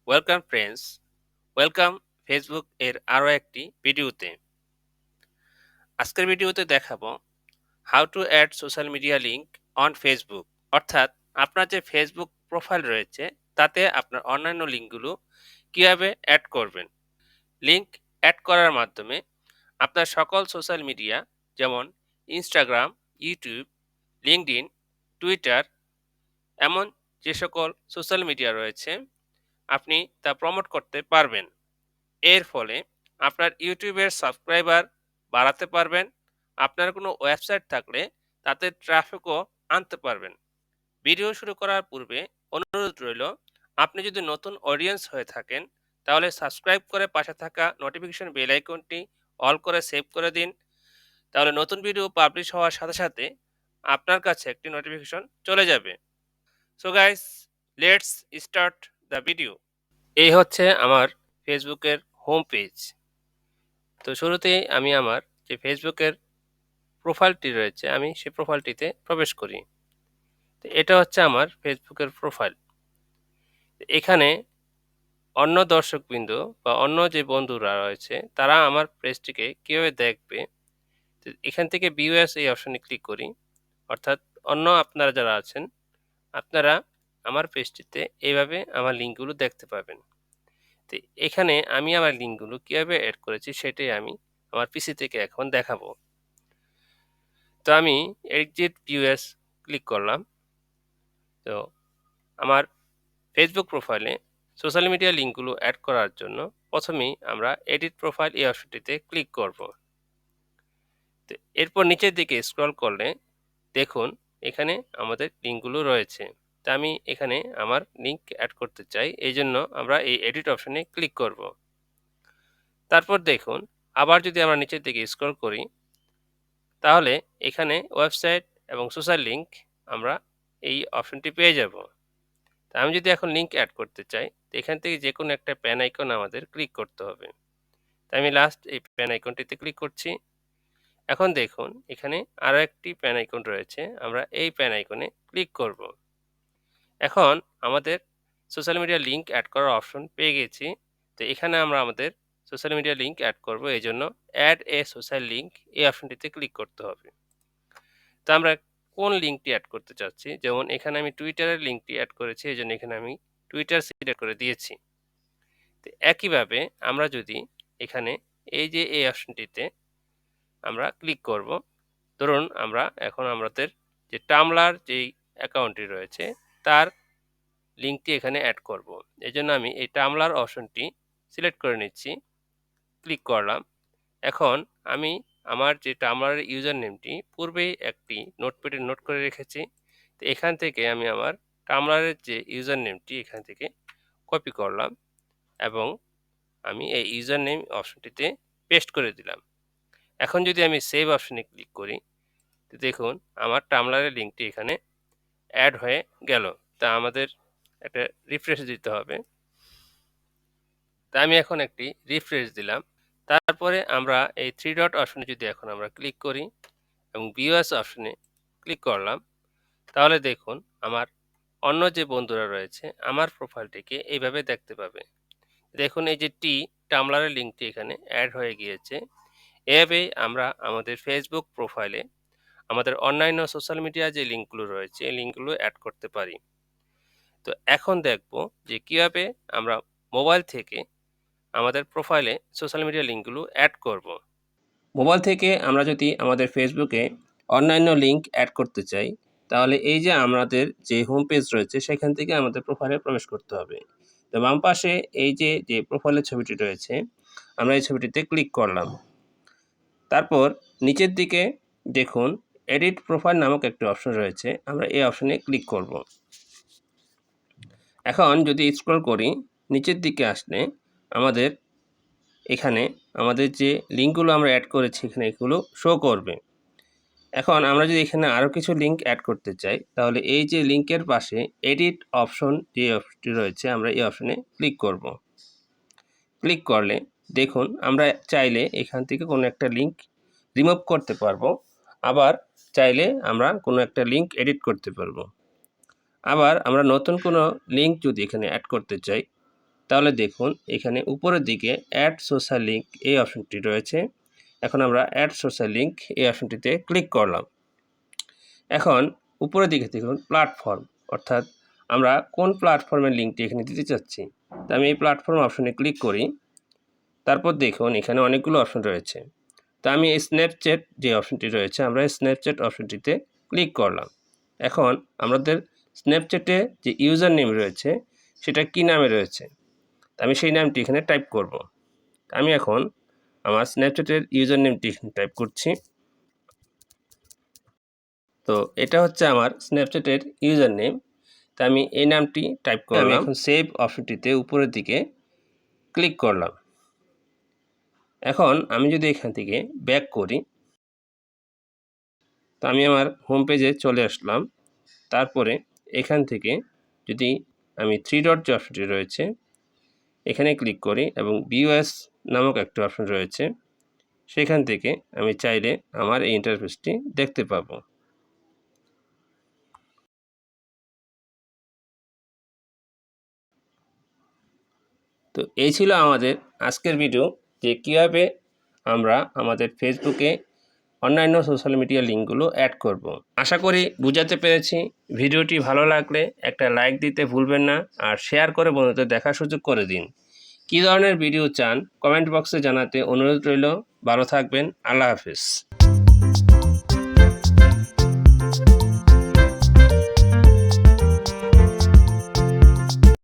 Welcome friends, welcome Facebook এর আরও একটি ভিডিওতে। আজকের ভিডিওতে দেখাবো how to add social media link on Facebook. অর্থাৎ আপনার যে ফেসবুক প্রোফাইল রয়েছে তাতে আপনার অন্যান্য লিঙ্কগুলো কীভাবে অ্যাড করবেন। লিঙ্ক অ্যাড করার মাধ্যমে আপনার সকল সোশ্যাল মিডিয়া যেমন ইনস্টাগ্রাম, ইউটিউব, লিঙ্কডইন, টুইটার এমন যে সকল সোশ্যাল মিডিয়া রয়েছে আপনি তা প্রমোট করতে পারবেন। এর ফলে আপনার ইউটিউবের সাবস্ক্রাইবার বাড়াতে পারবেন। আপনার কোনো ওয়েবসাইট থাকলে তাতে ট্রাফিকও আনতে পারবেন। ভিডিও শুরু করার পূর্বে অনুরোধ রইল, আপনি যদি নতুন অডিয়েন্স হয়ে থাকেন তাহলে সাবস্ক্রাইব করে পাশে থাকা নোটিফিকেশন বেল আইকনটি অল করে সেভ করে দিন। তাহলে নতুন ভিডিও পাবলিশ হওয়ার সাথে সাথে আপনার কাছে একটি নোটিফিকেশন চলে যাবে। So guys, let's start the video. এই হচ্ছে আমার ফেসবুকের হোম পেজ। তো শুরুতেই আমি আমার যে ফেসবুকের প্রোফাইলটি রয়েছে আমি সেই প্রোফাইলটিতে প্রবেশ করি। তো এটা হচ্ছে আমার ফেসবুকের প্রোফাইল। এখানে অন্য দর্শকবৃন্দ বা অন্য যে বন্ধুরা রয়েছে তারা আমার পেজটিকে কীভাবে দেখবে, তো এখান থেকে ভিউয়ার্স এই অপশনে ক্লিক করি। অর্থাৎ অন্য আপনারা যারা আছেন আপনারা আমার পেজটিতে এইভাবে আমার লিঙ্কগুলো দেখতে পাবেন। তো এখানে আমি আমার লিঙ্কগুলো কীভাবে অ্যাড করেছি সেটাই আমি আমার পিসি থেকে এখন দেখাবো। তো আমি এক্সিট ভিউয়ার্স ক্লিক করলাম। তো আমার ফেসবুক প্রোফাইলে সোশ্যাল মিডিয়া লিঙ্কগুলো অ্যাড করার জন্য প্রথমেই আমরা এডিট প্রোফাইল এই অপশনটিতে ক্লিক করব। তো এরপর নিচের দিকে স্ক্রল করলে দেখুন এখানে আমাদের লিঙ্কগুলো রয়েছে। তা আমি এখানে আমার লিঙ্ক অ্যাড করতে চাই, এই জন্য আমরা এই এডিট অপশনে ক্লিক করব। তারপর দেখুন আবার যদি আমরা নিচের দিকে স্ক্রল করি তাহলে এখানে ওয়েবসাইট এবং সোশ্যাল লিঙ্ক আমরা এই অপশনটি পেয়ে যাব। তা আমি যদি এখন লিঙ্ক অ্যাড করতে চাই তো এখান থেকে যে কোনো একটা প্যান আইকন আমাদের ক্লিক করতে হবে। তাই আমি লাস্ট এই প্যান আইকনটিতে ক্লিক করছি। এখন দেখুন এখানে আরও একটি প্যান আইকন রয়েছে, আমরা এই প্যান আইকনে ক্লিক করব। এখন আমাদের সোশ্যাল মিডিয়া লিঙ্ক অ্যাড করার অপশন পেয়ে গেছি। তো এখানে আমরা আমাদের সোশ্যাল মিডিয়া লিঙ্ক অ্যাড করব, এই জন্য অ্যাড এ সোশ্যাল লিঙ্ক এই অপশনটিতে ক্লিক করতে হবে। তো আমরা কোন লিঙ্কটি অ্যাড করতে চাচ্ছি, যেমন এখানে আমি টুইটারের লিঙ্কটি অ্যাড করেছি, এই জন্য এখানে আমি টুইটার সিলেক্ট করে দিয়েছি। তো একইভাবে আমরা যদি এখানে এই যে এই অপশনটিতে আমরা ক্লিক করব, ধরুন আমরা এখন আমাদের যে টামলার যেই অ্যাকাউন্টটি রয়েছে তার লিঙ্কটি এখানে অ্যাড করব। এই জন্য আমি এই টামলার অপশনটি সিলেক্ট করে নিচ্ছি, ক্লিক করলাম। এখন আমি আমার যে টামলারের ইউজার নেমটি পূর্বেই একটি নোটপ্যাডে নোট করে রেখেছি। তো এখান থেকে আমি আমার টামলারের যে ইউজার নেমটি এখান থেকে কপি করলাম এবং আমি এই ইউজার নেম অপশনটিতে পেস্ট করে দিলাম। এখন যদি আমি সেভ অপশনে ক্লিক করি তো দেখুন আমার টামলারের লিঙ্কটি এখানে অ্যাড হয়ে গেল। তা আমাদের একটা রিফ্রেশ দিতে হবে। তা আমি এখন একটি রিফ্রেশ দিলাম। তারপরে আমরা এই থ্রি ডট অপশনে যদি এখন আমরা ক্লিক করি এবং ভিউয়ার্স অপশনে ক্লিক করলাম তাহলে দেখুন আমার অন্য যে বন্ধুরা রয়েছে আমার প্রোফাইলটিকে এইভাবে দেখতে পাবে। দেখুন এই যে টামলারের লিঙ্কটি এখানে অ্যাড হয়ে গিয়েছে। এভাবেই আমরা আমাদের ফেসবুক প্রোফাইলে আমাদের অন্যান্য সোশ্যাল মিডিয়া যে লিঙ্কগুলো রয়েছে এই লিঙ্কগুলো অ্যাড করতে পারি। তো এখন দেখব যে কীভাবে আমরা মোবাইল থেকে আমাদের প্রোফাইলে সোশ্যাল মিডিয়া লিঙ্কগুলো অ্যাড করব। মোবাইল থেকে আমরা যদি আমাদের ফেসবুকে অন্যান্য লিঙ্ক অ্যাড করতে চাই তাহলে এই যে আমাদের যে হোম পেজ রয়েছে সেখান থেকে আমাদের প্রোফাইলে প্রবেশ করতে হবে। তো বাম পাশে এই যে প্রোফাইলের ছবিটি রয়েছে আমরা এই ছবিটিতে ক্লিক করলাম। তারপর নিচের দিকে দেখুন এডিট প্রোফাইল নামক একটি অপশন রয়েছে, আমরা এই অপশনে ক্লিক করব। এখন যদি স্ক্রল করি নিচের দিকে আসলে আমাদের এখানে আমাদের যে লিঙ্কগুলো আমরা অ্যাড করেছি এখানে এগুলো শো করবে। এখন আমরা যদি এখানে আরও কিছু লিঙ্ক অ্যাড করতে চাই তাহলে এই যে লিঙ্কের পাশে এডিট অপশন যে অপশনটি রয়েছে আমরা এই অপশনে ক্লিক করব। ক্লিক করলে দেখুন আমরা চাইলে এখান থেকে কোনো একটা লিঙ্ক রিমুভ করতে পারবো, আবার চাইলে আমরা কোনো একটা লিঙ্ক এডিট করতে পারবো। আবার আমরা নতুন কোনো লিঙ্ক যদি এখানে অ্যাড করতে চাই তাহলে দেখুন এখানে উপরের দিকে অ্যাড সোশ্যাল লিঙ্ক এই অপশনটি রয়েছে। এখন আমরা অ্যাড সোশ্যাল লিঙ্ক এই অপশনটিতে ক্লিক করলাম। এখন উপরের দিকে দেখুন প্ল্যাটফর্ম, অর্থাৎ আমরা কোন প্ল্যাটফর্মের লিঙ্কটি এখানে দিতে চাচ্ছি। তো আমি এই প্ল্যাটফর্ম অপশনে ক্লিক করি। তারপর দেখুন এখানে অনেকগুলো অপশন রয়েছে। তো আমি এই স্ন্যাপচ্যাট যে অপশনটি রয়েছে, আমরা এই স্ন্যাপচ্যাট অপশনটিতে ক্লিক করলাম। এখন আমাদের স্ন্যাপচ্যাটে যে ইউজার নেম রয়েছে সেটা কি নামে রয়েছে, আমি সেই নামটি এখানে টাইপ করব। আমি এখন আমার স্ন্যাপচ্যাটের ইউজার নেমটি এখানে টাইপ করছি। তো এটা হচ্ছে আমার স্ন্যাপচ্যাটের ইউজার নেম। তা আমি এই নামটি টাইপ করলাম। আমি এখন সেভ অপশনটিতে উপরের দিকে ক্লিক করলাম। এখন আমি যদি এখান থেকে ব্যাক করি, তো আমি আমার হোম পেজে চলে আসলাম। তারপরে এখান থেকে যদি আমি থ্রি ডট যে অপশনটি রয়েছে এখানে ক্লিক করি এবং ভিউএস নামক একটা অপশন রয়েছে, সেখান থেকে আমি চাইলে আমার এই ইন্টারফেসটি দেখতে পাবো। তো এই ছিল আমাদের আজকের ভিডিও, যে কীভাবে আমরা আমাদের ফেসবুকে অন্যান্য সোশ্যাল মিডিয়া লিঙ্কগুলো অ্যাড করব। আশা করি বুঝাতে পেরেছি। ভিডিওটি ভালো লাগলে একটা লাইক দিতে ভুলবেন না, আর শেয়ার করে বন্ধুদের দেখার সুযোগ করে দিন। কী ধরনের ভিডিও চান কমেন্ট বক্সে জানাতে অনুরোধ রইল। ভালো থাকবেন। আল্লাহ হাফেজ।